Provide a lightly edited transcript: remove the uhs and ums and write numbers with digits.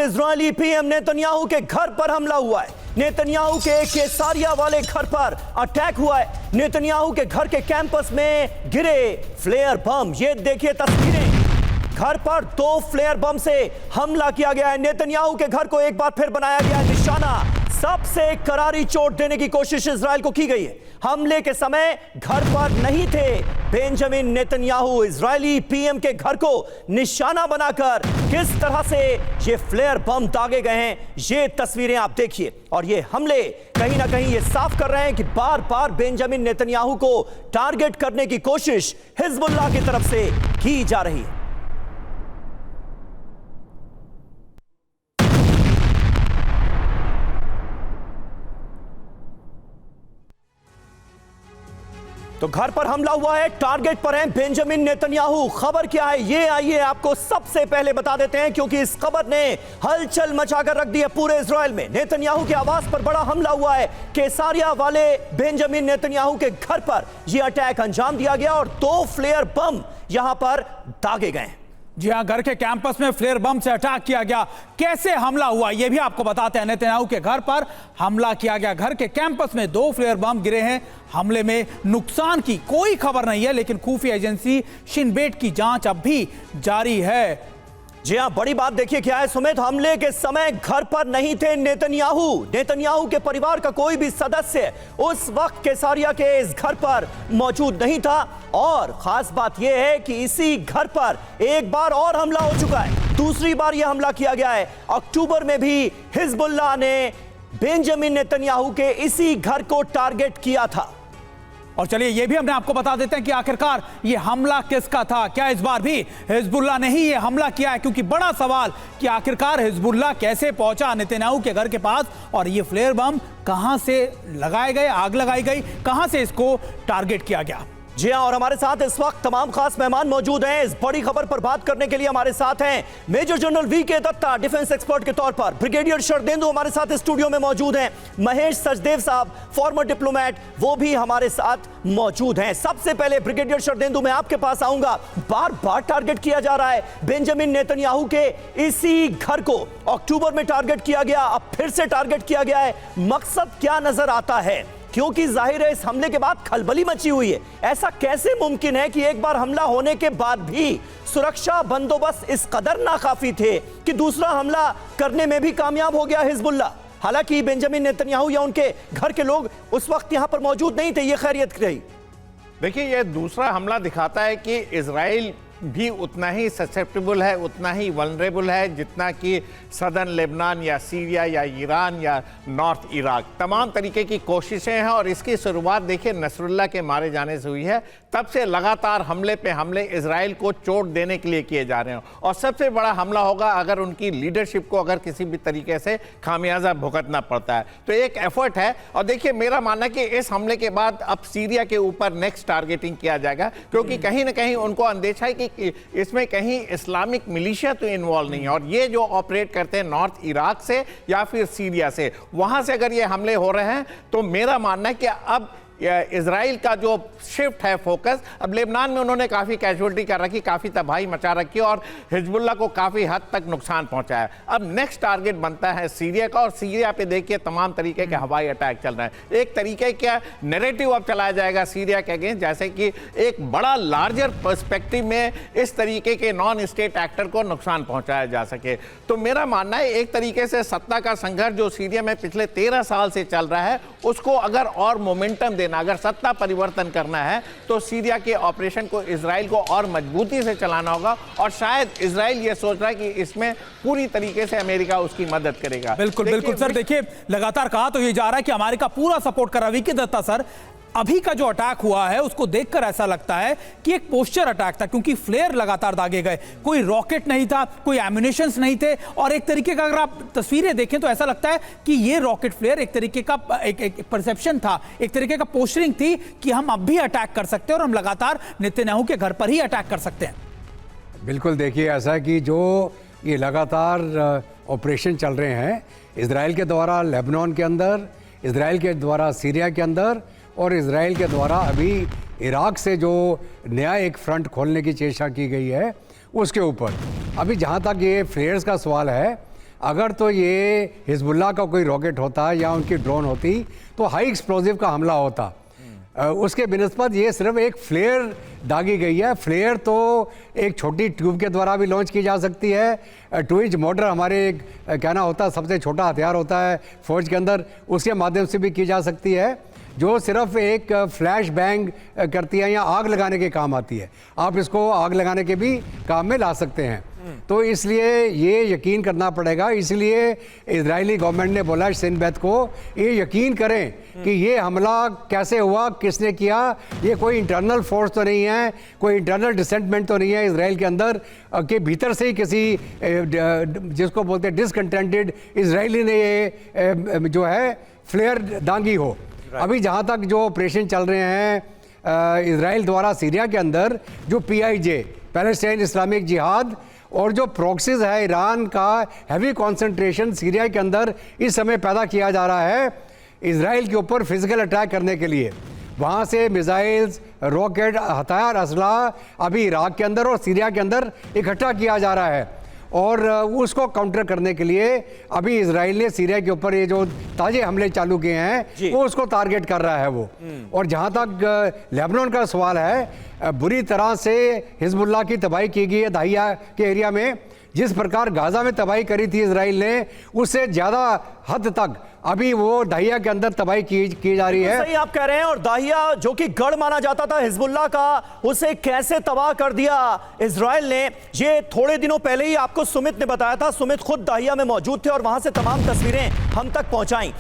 Israeli PM Netanyahu के घर पर हमला हुआ है। नेतन्याहू के कैसारिया वाले घर पर अटैक हुआ है। नेतन्याहू के घर के कैंपस में गिरे फ्लेयर बम। ये देखिए तस्वीरें, घर पर 2 फ्लेयर बम से हमला किया गया है। नेतन्याहू के घर को एक बार फिर बनाया गया है निशाना। सबसे करारी चोट देने की कोशिश इजराइल को की गई है। हमले के समय घर पर नहीं थे बेंजामिन नेतन्याहू। इजरायली पीएम के घर को निशाना बनाकर किस तरह से ये फ्लेयर बम दागे गए हैं, ये तस्वीरें आप देखिए। और ये हमले कहीं ना कहीं ये साफ कर रहे हैं कि बार बार बेंजामिन नेतन्याहू को टारगेट करने की कोशिश हिजबुल्लाह की तरफ से की जा रही है। तो घर पर हमला हुआ है, टारगेट पर है बेंजामिन नेतन्याहू। खबर क्या है ये आइए आपको सबसे पहले बता देते हैं, क्योंकि इस खबर ने हलचल मचाकर रख दी है पूरे इजराइल में। नेतन्याहू के आवास पर बड़ा हमला हुआ है। कैसारिया वाले बेंजामिन नेतन्याहू के घर पर यह अटैक अंजाम दिया गया और 2 फ्लेयर बम यहां पर दागे गए। जी हां, घर के कैंपस में फ्लेयर बम से अटैक किया गया। कैसे हमला हुआ यह भी आपको बताते हैं। नेतन्याहू के घर पर हमला किया गया। घर के कैंपस में 2 फ्लेयर बम गिरे हैं। हमले में नुकसान की कोई खबर नहीं है, लेकिन खुफिया एजेंसी शिन बेट की जांच अब भी जारी है। जी हां, बड़ी बात देखिए क्या है सुमित, हमले के समय घर पर नहीं थे नेतन्याहू। नेतन्याहू के परिवार का कोई भी सदस्य उस वक्त कैसारिया के इस घर पर मौजूद नहीं था। और खास बात यह है कि इसी घर पर एक बार और हमला हो चुका है। दूसरी बार यह हमला किया गया है। अक्टूबर में भी हिजबुल्लाह ने बेंजामिन नेतन्याहू के इसी घर को टारगेट किया था। और चलिए ये भी हमने आपको बता देते हैं कि आखिरकार ये हमला किसका था। क्या इस बार भी हिजबुल्लाह ने ही ये हमला किया है? क्योंकि बड़ा सवाल कि आखिरकार हिजबुल्लाह कैसे पहुंचा नेतन्याहू के घर के पास और ये फ्लेयर बम कहां से लगाए गए, आग लगाई गई, कहां से इसको टारगेट किया गया। जी हां, और हमारे साथ इस वक्त तमाम खास मेहमान मौजूद हैं। इस बड़ी खबर पर बात करने के लिए हमारे साथ हैं major general VK Datta, defence expert के तौर पर। ब्रिगेडियर शरदेंदु हमारे साथ स्टूडियो में मौजूद हैं। महेश सचदेव साहब, फॉर्मर डिप्लोमेट, वो भी हमारे साथ मौजूद हैं। सबसे पहले ब्रिगेडियर शरदेंदु, मैं आपके पास आऊंगा। बार बार टारगेट किया जा रहा है बेंजामिन नेतन्याहू के इसी घर को। अक्टूबर में टारगेट किया गया, अब फिर से टारगेट किया गया है। मकसद क्या नजर आता है? क्योंकि जाहिर है इस हमले के बाद खलबली मची हुई है। ऐसा कैसे मुमकिन है कि एक बार हमला होने के बाद भी सुरक्षा बंदोबस्त इस कदर नाकाफी थे कि दूसरा हमला करने में भी कामयाब हो गया हिजबुल्लाह? हालांकि बेंजामिन नेतन्याहू या उनके घर के लोग उस वक्त यहां पर मौजूद नहीं थे, ये खैरियत रही। देखिए, ये दूसरा हमला दिखाता है कि इजराइल भी उतना ही ससेप्टेबल है, उतना ही वल्नरेबल है जितना कि सदर्न लेबनान या सीरिया या ईरान या नॉर्थ इराक। तमाम तरीके की कोशिशें हैं और इसकी शुरुआत देखिए नसरुल्लाह के मारे जाने से हुई है। तब से लगातार हमले पे हमले इजराइल को चोट देने के लिए किए जा रहे हैं। और सबसे बड़ा हमला होगा अगर उनकी लीडरशिप को अगर किसी भी तरीके से खामियाजा भुगतना पड़ता है। तो एक एफर्ट है। और देखिए, मेरा मानना है कि इस हमले के बाद अब सीरिया के ऊपर नेक्स्ट टारगेटिंग किया जाएगा, क्योंकि कहीं ना कहीं उनको अंदेशा है कि इसमें कहीं इस्लामिक मिलिशिया तो इन्वॉल्व नहीं है। और ये जो ऑपरेट करते हैं नॉर्थ इराक से या फिर सीरिया से, वहां से अगर ये हमले हो रहे हैं तो मेरा मानना है कि अब इजराइल का जो शिफ्ट है फोकस, अब लेबनान में उन्होंने काफ़ी कैजुअलिटी कर रखी, काफ़ी तबाही मचा रखी और हिजबुल्लाह को काफ़ी हद तक नुकसान पहुंचाया। अब नेक्स्ट टारगेट बनता है सीरिया का। और सीरिया पे देखिए तमाम तरीके के हवाई अटैक चल रहे हैं। एक तरीके का नैरेटिव अब चलाया जाएगा सीरिया के अगेंस्ट, जैसे कि एक बड़ा लार्जर पर्सपेक्टिव में इस तरीके के नॉन स्टेट एक्टर को नुकसान पहुँचाया जा सके। तो मेरा मानना है एक तरीके से सत्ता का संघर्ष जो सीरिया में पिछले 13 साल से चल रहा है, उसको अगर और मोमेंटम देना, अगर सत्ता परिवर्तन करना है तो सीरिया के ऑपरेशन को इजराइल को और मजबूती से चलाना होगा। और शायद इजराइल ये सोच रहा है कि इसमें पूरी तरीके से अमेरिका उसकी मदद करेगा। बिल्कुल बिल्कुल सर, देखिए लगातार कहा तो ये जा रहा है कि अमेरिका पूरा सपोर्ट कर रहा है। वीके दत्ता सर, अभी का जो अटैक हुआ है उसको देखकर ऐसा लगता है कि एक पोस्चर अटैक था, क्योंकि फ्लेयर लगातार दागे गए, कोई रॉकेट नहीं था, कोई एम्यूनेशंस नहीं थे। और एक तरीके का अगर आप तस्वीरें देखें तो ऐसा लगता है कि ये रॉकेट फ्लेयर एक तरीके का एक परसेप्शन था, एक तरीके का पोस्टरिंग थी कि हम अब भी अटैक कर सकते हैं और हम लगातार नेतन्याहू के घर पर ही अटैक कर सकते हैं। बिल्कुल, देखिए ऐसा कि जो ये लगातार ऑपरेशन चल रहे हैं इजराइल के द्वारा लेबनान के अंदर, इजराइल के द्वारा सीरिया के अंदर और इजराइल के द्वारा अभी इराक से जो नया एक फ्रंट खोलने की चेष्टा की गई है उसके ऊपर, अभी जहाँ तक ये फ्लेयर्स का सवाल है, अगर तो ये हिजबुल्लाह का कोई रॉकेट होता या उनकी ड्रोन होती तो हाई एक्सप्लोजिव का हमला होता। उसके बिनस्बत ये सिर्फ एक फ्लेयर दागी गई है। फ्लेयर तो एक छोटी ट्यूब के द्वारा भी लॉन्च की जा सकती है। 2 इंच मोटर हमारे कहना होता है सबसे छोटा हथियार होता है फौज के अंदर, उसके माध्यम से भी की जा सकती है, जो सिर्फ एक फ्लैश बैंग करती है या आग लगाने के काम आती है। आप इसको आग लगाने के भी काम में ला सकते हैं। तो इसलिए ये यकीन करना पड़ेगा। इसलिए इजरायली गवर्नमेंट ने बोला सिन बैत को ये यकीन करें कि ये हमला कैसे हुआ, किसने किया। ये कोई इंटरनल फोर्स तो नहीं है, कोई इंटरनल डिसेंटमेंट तो नहीं है इसराइल के अंदर के भीतर से ही किसी जिसको बोलते हैं डिसकंटेंटेड इजरायली ने ये जो है फ्लेयर दांगी हो। अभी जहाँ तक जो ऑपरेशन चल रहे हैं इजराइल द्वारा सीरिया के अंदर, जो PIJ पैलेस्टाइन इस्लामिक जिहाद और जो प्रॉक्सीज है ईरान का हैवी कंसंट्रेशन सीरिया के अंदर इस समय पैदा किया जा रहा है इजराइल के ऊपर फिजिकल अटैक करने के लिए। वहाँ से मिसाइल्स, रॉकेट, हथियार, असलाह अभी इराक के अंदर और सीरिया के अंदर इकट्ठा किया जा रहा है और उसको काउंटर करने के लिए अभी इजराइल ने सीरिया के ऊपर ये जो ताजे हमले चालू किए हैं वो उसको टारगेट कर रहा है वो। और जहाँ तक लेबनान का सवाल है, बुरी तरह से हिजबुल्लाह की तबाही की गई है दाहिया के एरिया में। जिस प्रकार गाजा में तबाही करी थी इजराइल ने, उससे ज़्यादा हद तक अभी वो दाहिया के अंदर तबाही की जा रही है। सही आप कह रहे हैं। और दाहिया जो कि गढ़ माना जाता था हिजबुल्लाह का, उसे कैसे तबाह कर दिया इजराइल ने, ये थोड़े दिनों पहले ही आपको सुमित ने बताया था। सुमित खुद दाहिया में मौजूद थे और वहां से तमाम तस्वीरें हम तक पहुंचाई।